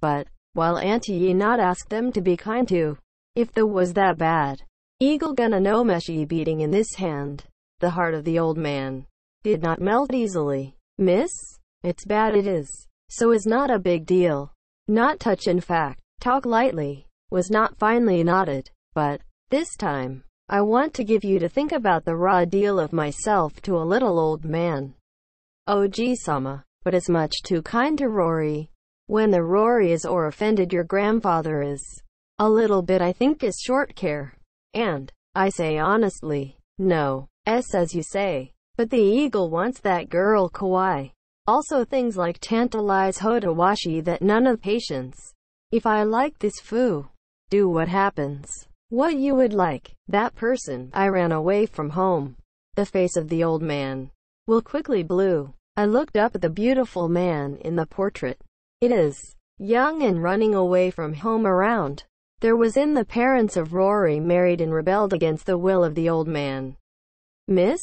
But, while Auntie ye not ask them to be kind to, if the was that bad, eagle gonna no meshy beating in this hand. The heart of the old man did not melt easily. Miss? It's bad it is. So is not a big deal. Not touch in fact. Talk lightly. Was not finely nodded. But, this time, I want to give you to think about the raw deal of myself to a little old man. Oh gee Sama, but it's much too kind to Rory. When the Rory is or offended your grandfather is. A little bit I think is short care. And, I say honestly, no, as you say. But the eagle wants that girl kawaii. Also things like tantalize hotawashi that none of patience. If I like this foo, do what happens. What you would like, that person. I ran away from home. The face of the old man will quickly blue. I looked up at the beautiful man in the portrait. It is young and running away from home around. There was in the parents of Rory married and rebelled against the will of the old man. Miss?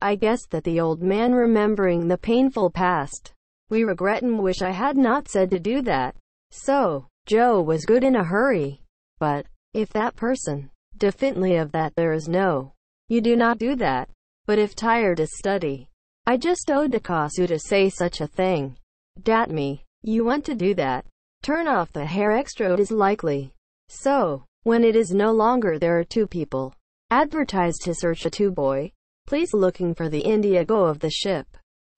I guessed that the old man remembering the painful past. We regret and wish I had not said to do that. So, Joe was good in a hurry. But, if that person, definitely of that there is no. You do not do that. But if tired to study. I just owed to Kasu to say such a thing. Dat me. You want to do that. Turn off the hair extra it is likely. So, when it is no longer there are two people. Advertised to search a two-boy. Please looking for the Indigo of the ship.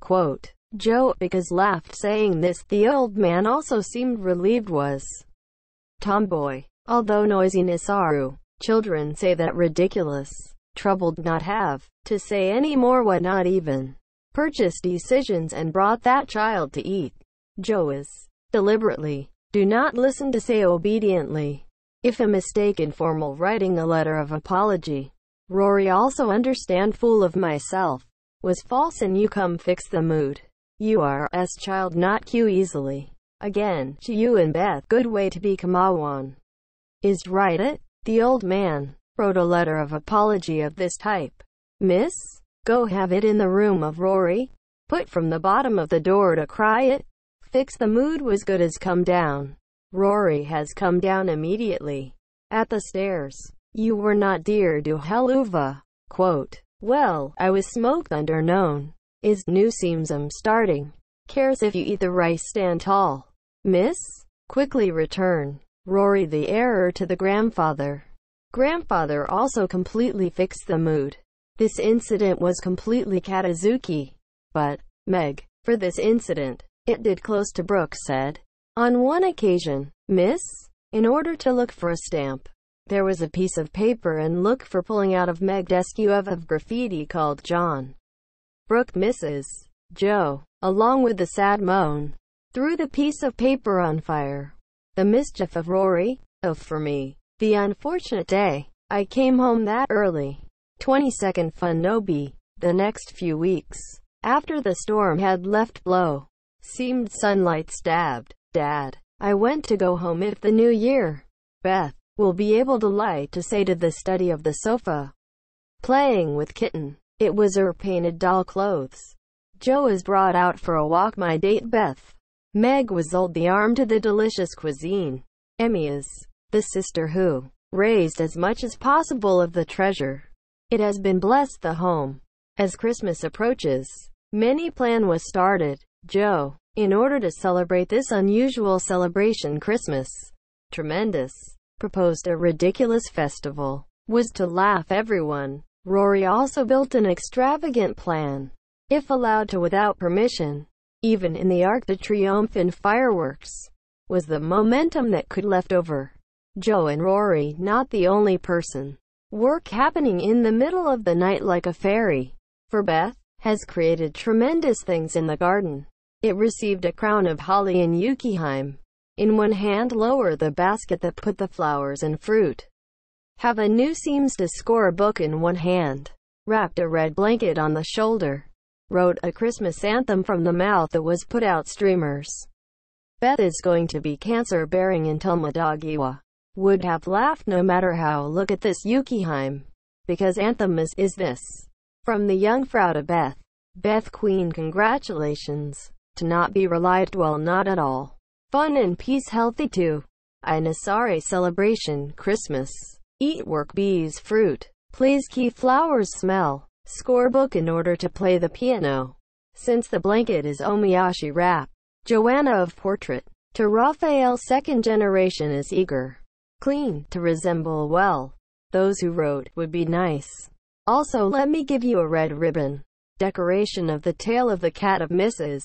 Quote. Joe, because laughed saying this, the old man also seemed relieved was. Tomboy. Although noisiness aru. Children say that ridiculous. Troubled not have to say any more what not even. Purchased decisions and brought that child to eat. Joe is. Deliberately. Do not listen to say obediently. If a mistake in formal writing a letter of apology. Rory also understand fool of myself. Was false and you come fix the mood. You are s child not cue easily. Again, to you and Beth good way to be Kamawan. Is write it? The old man wrote a letter of apology of this type. Miss? Go have it in the room of Rory. Put from the bottom of the door to cry it. Fix the mood was good as come down. Rory has come down immediately. At the stairs. You were not dear to Heluva. Quote. Well, I was smoked under known. Is new seems starting. Cares if you eat the rice stand tall. Miss? Quickly return. Rory the error to the grandfather. Grandfather also completely fixed the mood. This incident was completely Katazuki. But, Meg, for this incident, it did close to Brooke said. On one occasion, Miss, in order to look for a stamp, there was a piece of paper and look for pulling out of Meg desk you of graffiti called John. Brooke Mrs. Joe, along with the sad moan, threw the piece of paper on fire. The mischief of Rory, for me, the unfortunate day, I came home that early. 22nd Fun Nobi, the next few weeks, after the storm had left blow, seemed sunlight stabbed. Dad, I went to go home if the new year. Beth will be able to lie to say to the study of the sofa. Playing with kitten. It was her painted doll clothes. Joe is brought out for a walk my date Beth. Meg was old the arm to the delicious cuisine. Emmy is the sister who raised as much as possible of the treasure. It has been blessed the home. As Christmas approaches, many plan was started. Joe, in order to celebrate this unusual celebration Christmas, tremendous, proposed a ridiculous festival, was to laugh everyone. Rory also built an extravagant plan, if allowed to without permission, even in the Arc de Triomphe and fireworks, was the momentum that could left over. Joe and Rory not the only person. Work happening in the middle of the night like a fairy. For Beth has created tremendous things in the garden. It received a crown of holly and Yukiheim. In one hand lower the basket that put the flowers and fruit. Have a new seems to score a book in one hand. Wrapped a red blanket on the shoulder. Wrote a Christmas anthem from the mouth that was put out streamers. Beth is going to be cancer-bearing until Madagiwa. Would have laughed no matter how. Look at this Yukiheim. Because anthem is this. From the young Frau to Beth. Beth Queen, congratulations. To not be relied well not at all. Fun and peace healthy too. I Nasare celebration Christmas. Eat work bees fruit. Please keep flowers smell. Scorebook in order to play the piano. Since the blanket is omiyashi wrap. Joanna of portrait. To Raphael second generation is eager. Clean, to resemble well. Those who wrote, would be nice. Also let me give you a red ribbon. Decoration of the tail of the cat of Mrs.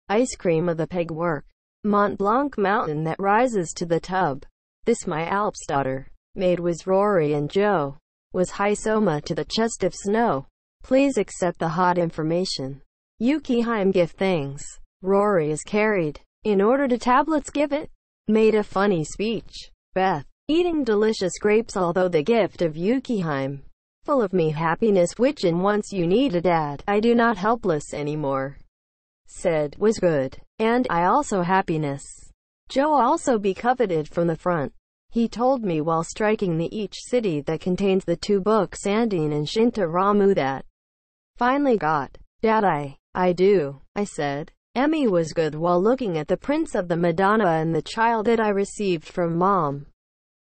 Ice cream of the peg work. Mont Blanc mountain that rises to the tub. This my Alps daughter. Made was Rory and Joe. Was high soma to the chest of snow. Please accept the hot information. Yukiheim give things. Rory is carried. In order to tablets give it. Made a funny speech. Beth. Eating delicious grapes although the gift of Yukiheim. Full of me happiness which in once you need a dad. I do not helpless anymore. Said, was good. And I also happiness. Joe also be coveted from the front. He told me while striking the each city that contains the two books Andine and Shinta Ramu that. Finally got. Dad I do, I said. Emmy was good while looking at the prints of the Madonna and the child that I received from Mom.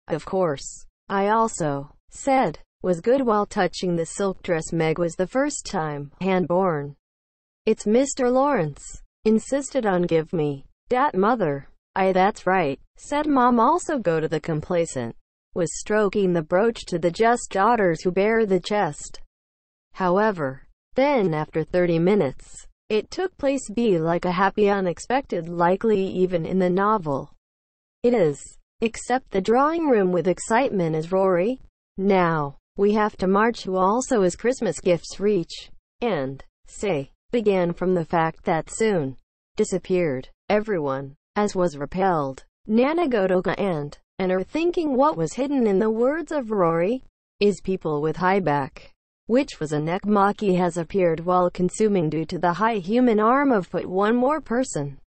Of course. I also said, was good while touching the silk dress Meg was the first time, hand-born. It's Mr. Lawrence. Insisted on give me. Dat mother. That's right. Said Mom also go to the complacent. Was stroking the brooch to the just daughters who bear the chest. However, then after 30 minutes, it took place be like a happy unexpected likely even in the novel. It is. Except the drawing room with excitement is Rory. Now, we have to march who also as Christmas gifts reach. And, say, began from the fact that soon disappeared. Everyone, as was repelled. Nana Godoka and are thinking what was hidden in the words of Rory, is people with high back. Which was a neck Maki has appeared while consuming due to the high human arm of but one more person.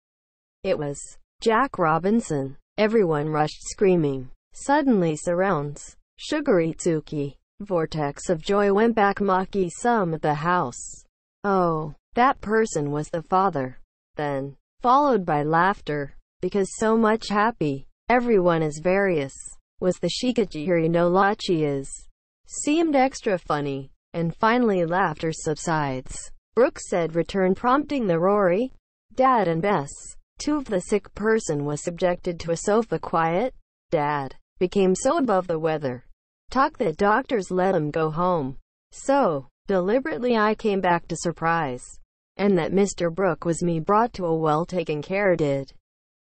It was Jack Robinson. Everyone rushed screaming. Suddenly surrounds. Sugaritsuki. Vortex of joy went back Maki some at the house. Oh, that person was the father. Then, followed by laughter. Because so much happy. Everyone is various. Was the Shikajiri no Lachi is. Seemed extra funny. And finally laughter subsides. Brooke said return prompting the Rory. Dad and Bess. Two of the sick person was subjected to a sofa quiet. Dad became so above the weather. Talk that doctors let him go home. So, deliberately I came back to surprise. And that Mr. Brooke was me brought to a well taken care did.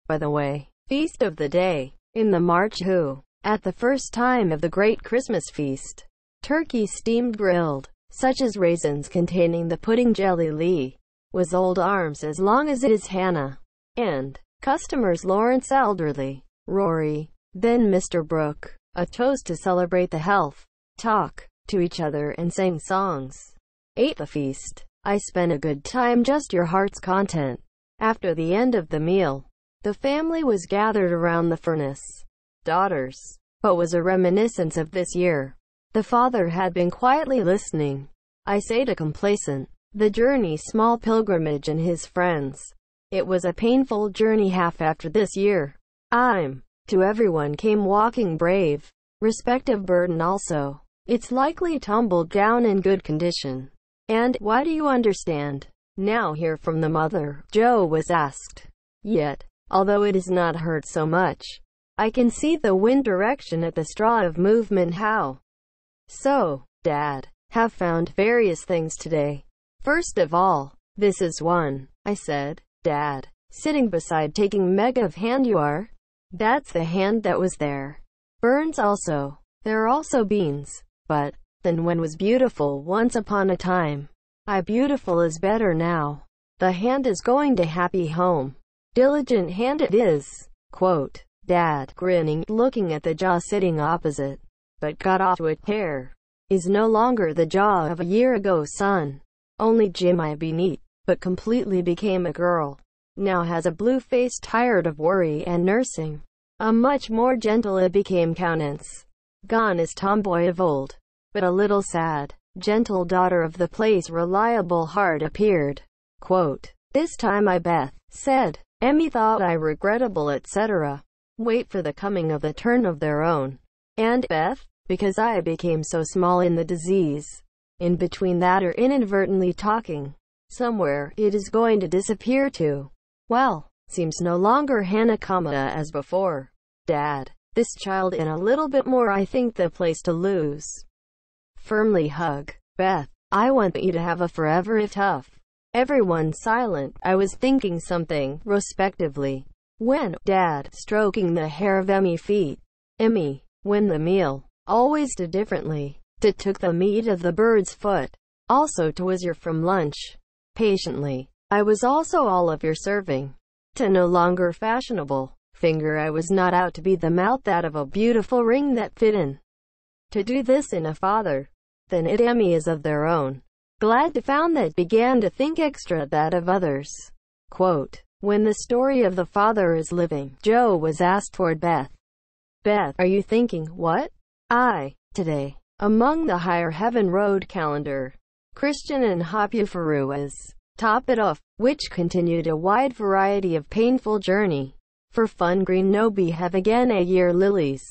By the way, feast of the day. In the March who, at the first time of the great Christmas feast. Turkey steamed grilled, such as raisins containing the pudding jelly Lee. Was old arms as long as it is Hannah. And customers Lawrence elderly, Rory, then Mr. Brooke, a toast to celebrate the health, talk to each other and sang songs. Ate the feast. I spent a good time just your heart's content. After the end of the meal, the family was gathered around the furnace. Daughters. But was a reminiscence of this year. The father had been quietly listening. I say to complacent, the journey small pilgrimage and his friends. It was a painful journey half after this year. To everyone came walking brave. Respective burden also. It's likely tumbled down in good condition. And, why do you understand? Now hear from the mother, Joe was asked. Yet, although it is not hurt so much, I can see the wind direction at the straw of movement how. So, Dad, have found various things today. First of all, this is one, I said. Dad, sitting beside taking Meg of hand you are? That's the hand that was there. Burns also. There are also beans. But, then when was beautiful once upon a time. Beautiful is better now. The hand is going to happy home. Diligent hand it is. Quote, Dad, grinning, looking at the jaw sitting opposite. But got off to a tear. Is no longer the jaw of a year ago son. Only Jim I be neat, but completely became a girl. Now has a blue face tired of worry and nursing. A much more gentle it became countenance. Gone is tomboy of old. But a little sad, gentle daughter of the place reliable heart appeared. Quote, this time I Beth said, Emmy thought I regrettable, etc. Wait for the coming of the turn of their own. And Beth, because I became so small in the disease. In between that or inadvertently talking. Somewhere, it is going to disappear too. Well, seems no longer Hanakamada as before. Dad, this child and a little bit more I think the place to lose. Firmly hug. Beth, I want you to have a forever if tough. Everyone silent. I was thinking something, respectively. When, Dad, stroking the hair of Emmy feet. Emmy, when the meal, always did differently. Took the meat of the bird's foot. Also was your from lunch. Patiently. I was also all of your serving. No longer fashionable. Finger I was not out to be the mouth that of a beautiful ring that fit in. To do this in a father. Then it Emmy is of their own. Glad to found that began to think extra that of others. Quote, when the story of the father is living, Joe was asked toward Beth. Beth, are you thinking, what? Today. Among the higher heaven road calendar. Christian and Hapufaru as top it off, which continued a wide variety of painful journey. For fun green no be have again a year lilies.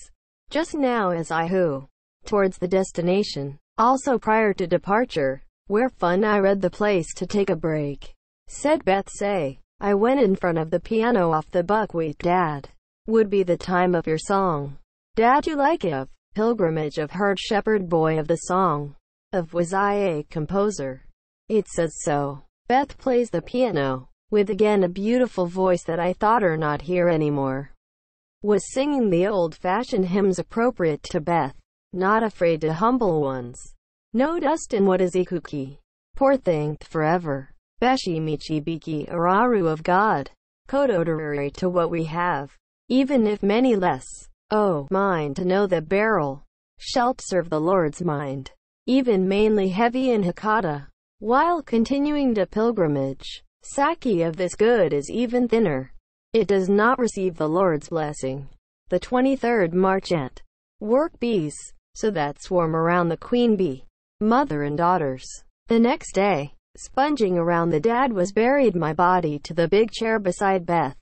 Just now as I who. Towards the destination. Also prior to departure. Where fun I read the place to take a break. Said Beth say. I went in front of the piano off the buckwheat. Dad. Would be the time of your song. Dad you like it of. Pilgrimage of heard shepherd boy of the song. Of was I a composer. It says so. Beth plays the piano. With again a beautiful voice that I thought her not here anymore. Was singing the old-fashioned hymns appropriate to Beth. Not afraid to humble ones. No dust in what is ikuki. Poor thing, forever. Beshi michi biki araru of God. Kododorari to what we have. Even if many less. Oh, mind to know the barrel. Shalt serve the Lord's mind. Even mainly heavy in Hakata. While continuing to pilgrimage. Saki of this good is even thinner. It does not receive the Lord's blessing. The 23rd March at work bees. So that swarm around the queen bee. Mother and daughters. The next day, sponging around the dad was buried my body to the big chair beside Beth.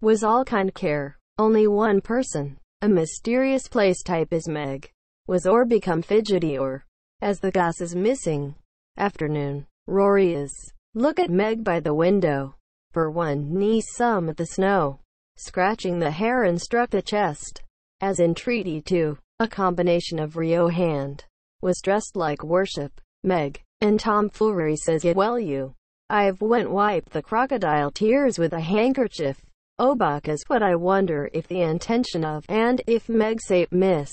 Was all kind care. Only one person. A mysterious place type is Meg. Was or become fidgety or, as the gas is missing. Afternoon. Rory is. Look at Meg by the window. For one knee some at the snow. Scratching the hair and struck the chest. As entreaty too. A combination of Rio hand. Was dressed like worship. Meg. And tomfoolery says yet well you. I've went wipe the crocodile tears with a handkerchief. Oh Bacchus, but I wonder if the intention of, and if Meg say, miss.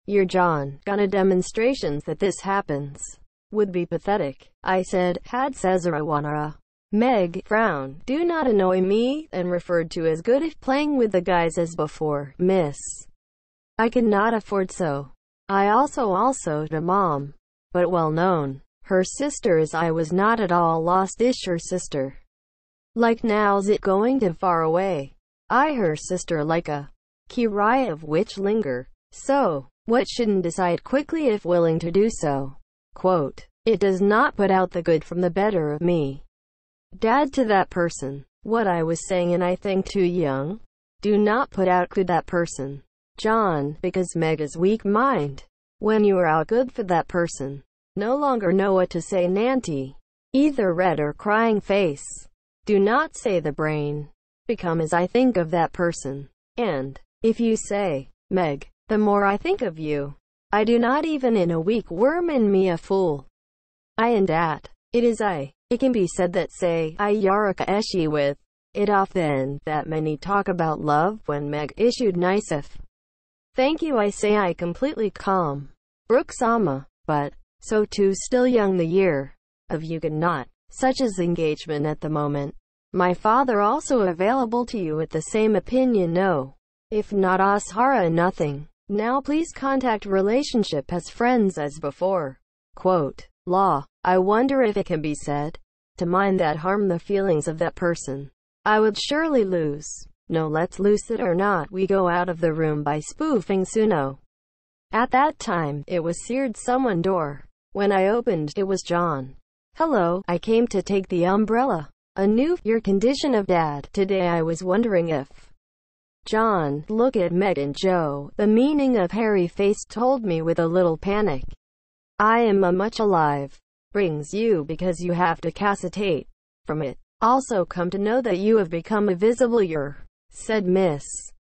Your John, gonna demonstrations that this happens. Would be pathetic. I said, had Cesare Wanara. Meg frowned, do not annoy me, and referred to as good if playing with the guys as before, miss. I could not afford so. I also to mom. But well known. Her sister as I was not at all lost-ish her sister. Like now's it going to far away. I her sister like a Kirai of which linger. So, what shouldn't decide quickly if willing to do so. Quote, it does not put out the good from the better of me. Dad to that person. What I was saying and I think too young. Do not put out good that person. John, because Meg is weak mind. When you are out good for that person. No longer know what to say Nanty. Either red or crying face. Do not say the brain. Become as I think of that person. And, if you say, Meg, the more I think of you. I do not even in a week worm in me a fool. I and at. It is I. It can be said that say, I Yaraka Eshi with. It off then, that many talk about love when Meg issued nicef. Thank you I say I completely calm. Brooksama, but, so too still young the year. Of you could not, such as engagement at the moment. My father also available to you at the same opinion no. If not Ashara nothing. Now please contact relationship as friends as before. Quote, law, I wonder if it can be said. To mind that harm the feelings of that person. I would surely lose. No let's loose it or not we go out of the room by spoofing Suno. At that time, it was seared someone door. When I opened, it was John. Hello, I came to take the umbrella. A new, your condition of dad. Today I was wondering if John, look at Meg and Joe. The meaning of hairy face told me with a little panic. I am a much alive. Brings you because you have to cacitate from it. Also come to know that you have become a visible you're, said Miss.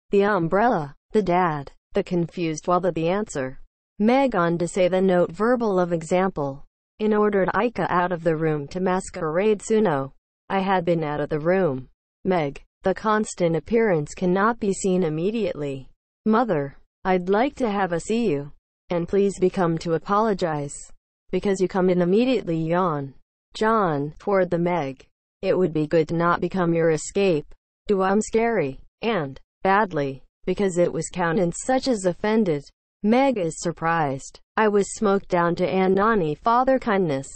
The umbrella, the dad, the confused while the answer. Meg on to say the note verbal of example. In ordered Ika out of the room to masquerade Suno. I had been out of the room. Meg, the constant appearance cannot be seen immediately. Mother, I'd like to have a see you. And please become to apologize. Because you come in immediately yawn. John, toward the Meg. It would be good to not become your escape. Do I'm scary. And, badly. Because it was countenance such as offended. Meg is surprised. I was smoked down to an nani father kindness.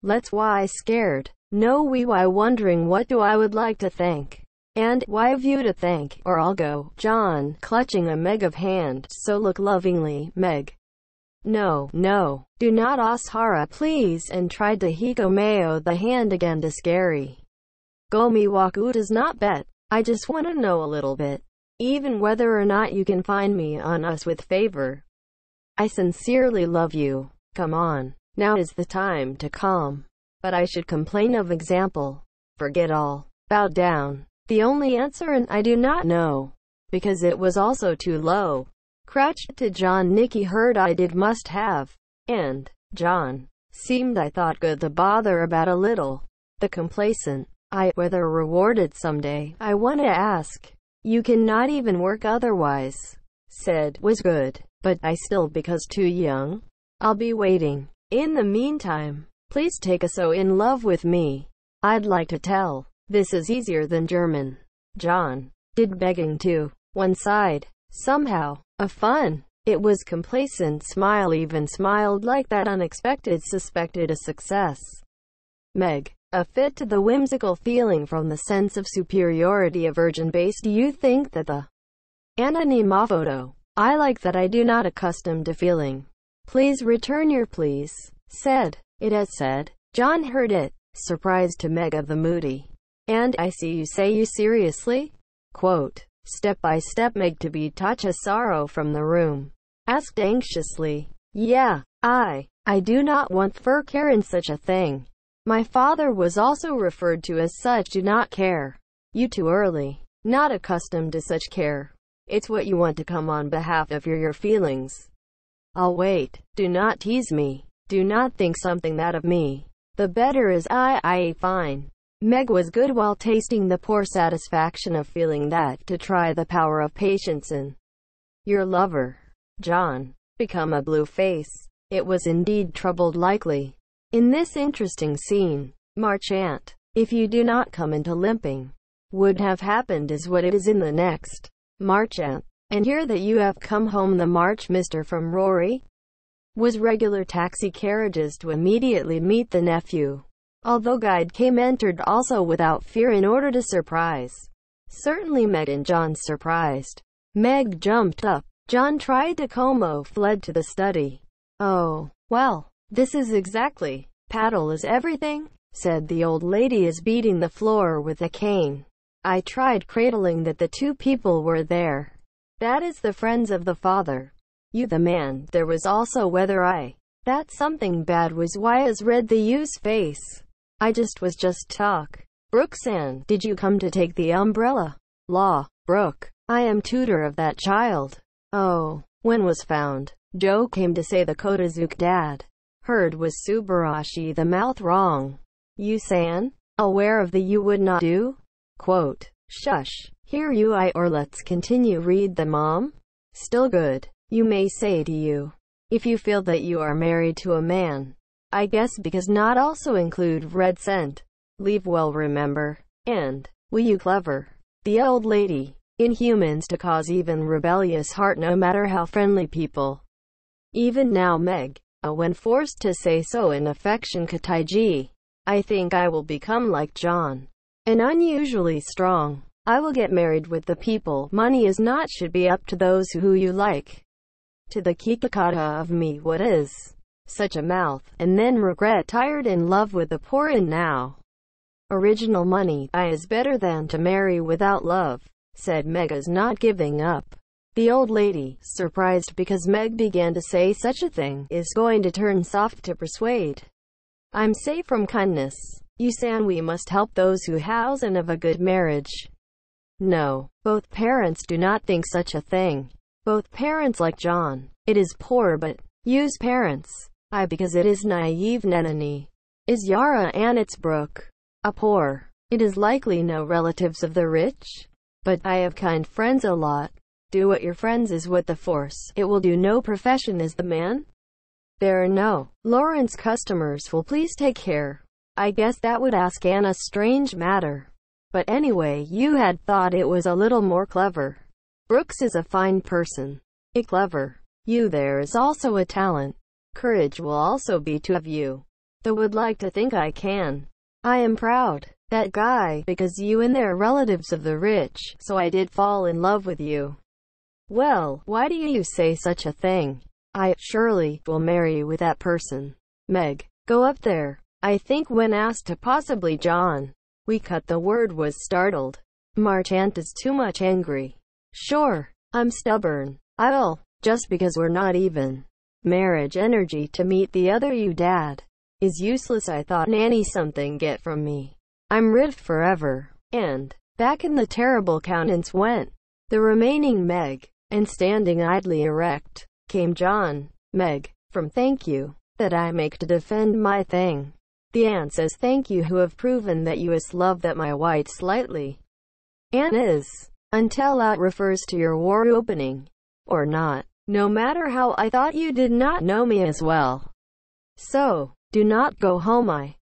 Let's why scared. No we why wondering what do I would like to thank. And, why have you to thank, or I'll go. John, clutching a Meg of hand, so look lovingly, Meg. No, no, do not ashara please, and tried to hikomeo the hand again to scary. Gomi waku does not bet. I just want to know a little bit. Even whether or not you can find me on us with favor. I sincerely love you. Come on. Now is the time to calm. But I should complain of example. Forget all. Bow down. The only answer and I do not know. Because it was also too low. Crouched to John Nicky heard I did must have. And, John, seemed I thought good to bother about a little. The complacent. Whether rewarded someday, I want to ask. You cannot even work otherwise. Said, was good. But, I still because too young. I'll be waiting. In the meantime, please take a so in love with me. I'd like to tell. This is easier than German. John did begging to one side. Somehow, a fun. It was complacent smile even smiled like that unexpected suspected a success. Meg, a fit to the whimsical feeling from the sense of superiority of virgin base. Do you think that the anonymous photo? I like that I do not accustomed to feeling. Please return your please. Said. It has said. John heard it. Surprised to Meg of the moody. And, I see you say you seriously? Quote. Step by step Meg to be touch a sorrow from the room. Asked anxiously. Yeah, I do not want for care in such a thing. My father was also referred to as such. Do not care. You too early. Not accustomed to such care. It's what you want to come on behalf of your feelings. I'll wait. Do not tease me. Do not think something that of me. The better is fine. Meg was good while tasting the poor satisfaction of feeling that to try the power of patience in your lover. John, become a blue face. It was indeed troubled likely. In this interesting scene, Marchant, if you do not come into limping, would have happened is what it is in the next. Marchant, and hear that you have come home the March Mr. from Rory? Was regular taxi carriages to immediately meet the nephew. Although guide came entered also without fear in order to surprise. Certainly Meg and John surprised. Meg jumped up. John tried to como fled to the study. Oh, well, this is exactly. Paddle is everything, said the old lady as beating the floor with a cane. I tried cradling that the two people were there. That is the friends of the father. You the man. There was also whether that something bad was why as read the youth's face. I was just talk. Brooksan, did you come to take the umbrella? Law, Brooke. I am tutor of that child. Oh, when was found? Joe came to say the Kotazuke dad. Heard was Subarashi the mouth wrong. You san? Aware of the you would not do? Quote. Shush. Hear you or let's continue read the mom? Still good. You may say to you. If you feel that you are married to a man. I guess because not also include red scent. Leave well remember. And, will you clever? The old lady. Inhumans to cause even rebellious heart no matter how friendly people. Even now Meg, when forced to say so in affection Kataiji. I think I will become like John. And unusually strong. I will get married with the people. Money is not should be up to those who you like. To the kikakata of me what is? Such a mouth, and then regret tired in love with the poor and now. Original money is better than to marry without love, said Meg, is not giving up. The old lady, surprised because Meg began to say such a thing, is going to turn soft to persuade. I'm say from kindness, you san we must help those who house and of a good marriage. No, both parents do not think such a thing. Both parents like John. It is poor but use parents. Because it is naive Nenani. Is Yara and its brook. A poor. It is likely no relatives of the rich. But I have kind friends a lot. Do what your friends is what the force. It will do no profession is the man. There are no Lawrence customers will please take care. I guess that would ask Anna strange matter. But anyway, you had thought it was a little more clever. Brooks is a fine person. Clever. You there is also a talent. Courage will also be two of you. Though would like to think I can. I am proud. That guy, because you and their relatives of the rich, so I did fall in love with you. Well, why do you say such a thing? I surely will marry with that person. Meg, go up there. I think when asked to possibly John. We cut the word was startled. Marchant is too much angry. Sure, I'm stubborn. I'll, just because we're not even. Marriage energy to meet the other you dad. Is useless I thought nanny something get from me. I'm rid forever. And, back in the terrible countenance went the remaining Meg, and standing idly erect, came John. Meg, from thank you, that I make to defend my thing. The aunt says thank you who have proven that you is love that my white slightly. Anne is. Until that refers to your war opening. Or not. No matter how I thought you did not know me as well. So, do not go home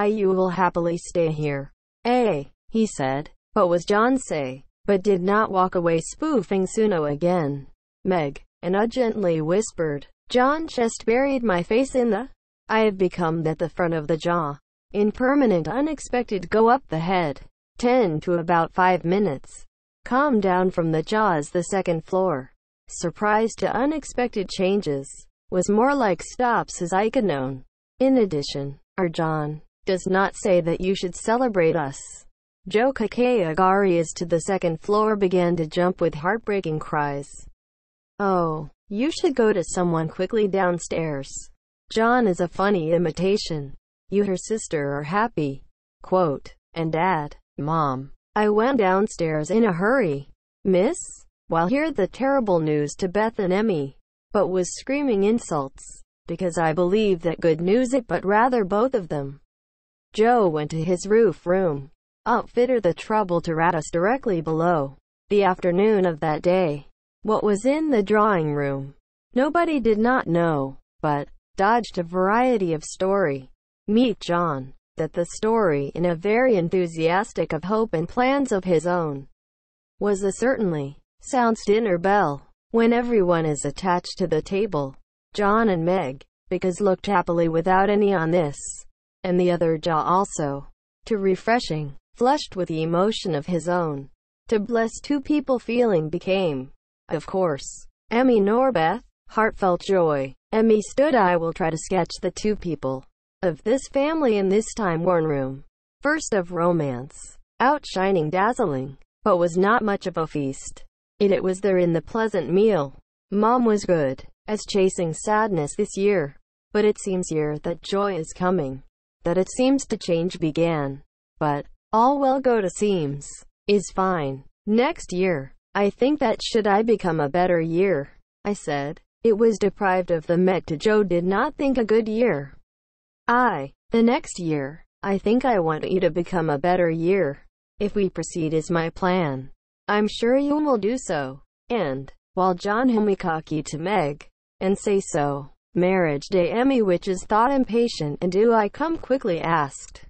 you will happily stay here. He said. But was John say, but did not walk away spoofing Suno again. Meg, and gently whispered, John chest buried my face in the I have become that the front of the jaw. In permanent unexpected go up the head. 10 to about 5 minutes. Calm down from the jaw is the second floor. Surprise to unexpected changes. Was more like stops as I could known. In addition, our John does not say that you should celebrate us. Joe Kakayagari is to the second floor began to jump with heartbreaking cries. Oh, you should go to someone quickly downstairs. John is a funny imitation. You her sister are happy. Quote, and Dad, Mom. I went downstairs in a hurry. Miss? While heard the terrible news to Beth and Emmy. But was screaming insults. Because I believe that good news it but rather both of them. Joe went to his roof room. Outfitter the trouble to rat us directly below. The afternoon of that day. What was in the drawing room? Nobody did not know, but dodged a variety of story. Meet John. That the story, in a very enthusiastic of hope and plans of his own, was a certainly sounds dinner bell. When everyone is attached to the table, John and Meg, because looked happily without any on this, and the other jaw also, to refreshing, flushed with the emotion of his own, to bless two people feeling became, of course, Emmy nor Beth, heartfelt joy. Emmy stood I will try to sketch the two people of this family in this time-worn room. First of romance, outshining dazzling, but was not much of a feast. It was there in the pleasant meal. Mom was good, as chasing sadness this year. But it seems here that joy is coming. That it seems to change began. But, all well go to seems, is fine. Next year, I think that should I become a better year, I said. It was deprived of the Met to Joe did not think a good year. The next year, I think I want you to become a better year. If we proceed as my plan, I'm sure you will do so. And, while John humikaki to Meg, and say so, marriage day Emmy which is thought impatient and do I come quickly asked.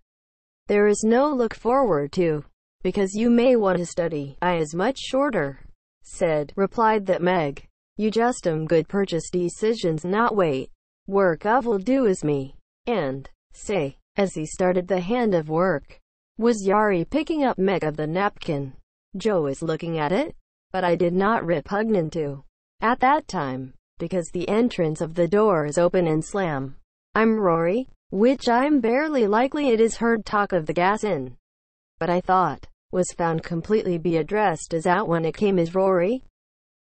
There is no look forward to, because you may want to study. I is much shorter, said, replied that Meg. You just good purchase decisions not wait. Work of will do as me. And, say, as he started the hand of work, was Yari picking up Meg of the napkin. Joe is looking at it, but I did not repugnant to. At that time, because the entrance of the door is open and slam. I'm Rory, which I'm barely likely it is heard talk of the gas in. but I thought, was found completely be addressed as out when it came as Rory.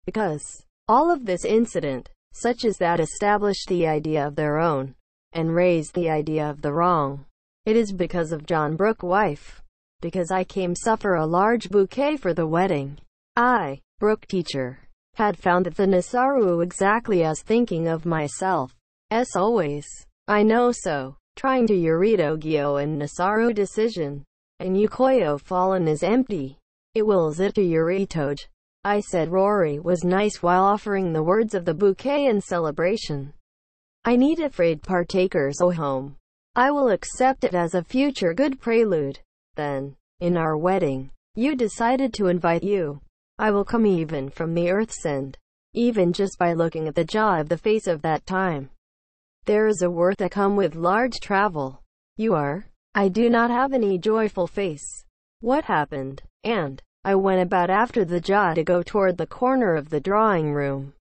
Because all of this incident, such as that, established the idea of their own, and raised the idea of the wrong. It is because of John Brooke wife. Because I came suffer a large bouquet for the wedding. I, Brooke teacher, had found that the Nasaru exactly as thinking of myself. As always. I know so. Trying to Yurito Gyo and Nasaru decision. And Yukoyo fallen is empty. It wills it to Yuritoj. I said Rory was nice while offering the words of the bouquet and celebration. I need afraid partakers oh home. I will accept it as a future good prelude. Then, in our wedding, you decided to invite you. I will come even from the earth's end. Even just by looking at the jaw of the face of that time. There is a worth that come with large travel. You are. I do not have any joyful face. What happened? And I went about after the jaw to go toward the corner of the drawing room.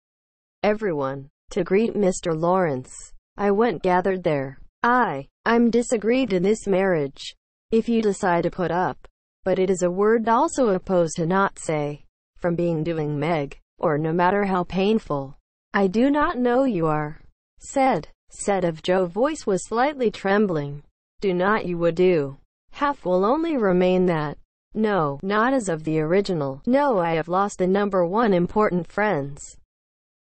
Everyone, to greet Mr. Lawrence. I went gathered there. I'm disagreed in this marriage. If you decide to put up. But it is a word also opposed to not say. From being doing Meg, or no matter how painful. I do not know you are. Said of Joe voice was slightly trembling. Do not you would do. Half will only remain that. No, not as of the original. No, I have lost the number one important friends.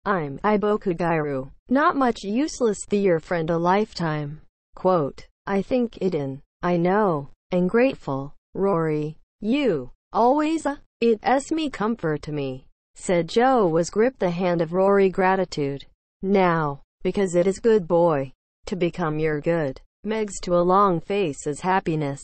I'm Ibokugairu. Not much useless the your friend a lifetime. Quote, I think it in. I know. And grateful. Rory. You. Always it es me comfort to me. Said Joe was grip the hand of Rory gratitude. Now. Because it is good boy. To become your good. Megs to a long face is happiness.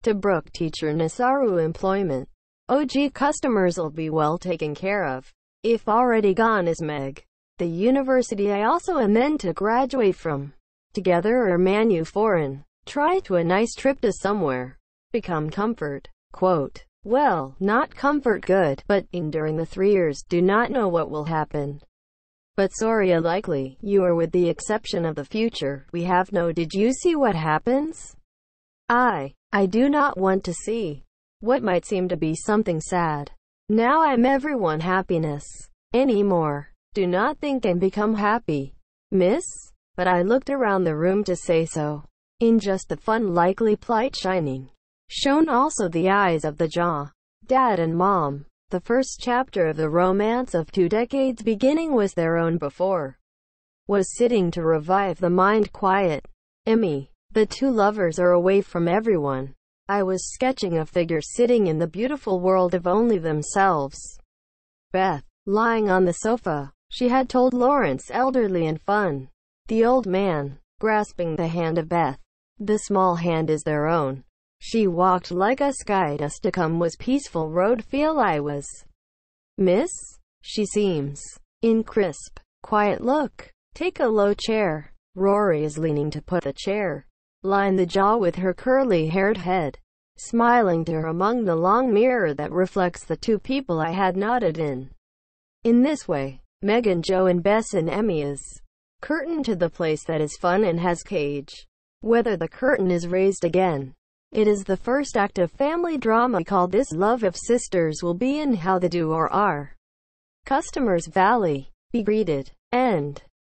To Brooke teacher Nasaru employment. OG customers'll be well taken care of. If already gone is Meg. The university I also am then to graduate from. Together or manu foreign. Try to a nice trip to somewhere. Become comfort. Quote. Well, not comfort good, but in during the 3 years do not know what will happen. But sorry likely, you are with the exception of the future, we have no did you see what happens? I do not want to see. What might seem to be something sad. Now I'm everyone happiness. Anymore. Do not think and become happy. Miss? But I looked around the room to say so. In just the fun likely plight shining. Shone also the eyes of the jaw. Dad and Mom. The first chapter of the romance of 2 decades beginning was their own before. Was sitting to revive the mind quiet. Emmy. The 2 lovers are away from everyone. I was sketching a figure sitting in the beautiful world of only themselves. Beth. Lying on the sofa. She had told Lawrence elderly and fun. The old man. Grasping the hand of Beth. The small hand is their own. She walked like us guide us to come was peaceful road feel I was. Miss? She seems. In crisp, quiet look. Take a low chair. Rory is leaning to put the chair. Line the jaw with her curly-haired head. Smiling to her among the long mirror that reflects the 2 people I had nodded in. In this way, Megan, Joe and Bess and Emmy is. Curtain to the place that is fun and has cage. Whether the curtain is raised again. It is the first act of family drama called This Love of Sisters will be in how the do or are. Customers Valley. Be greeted. End.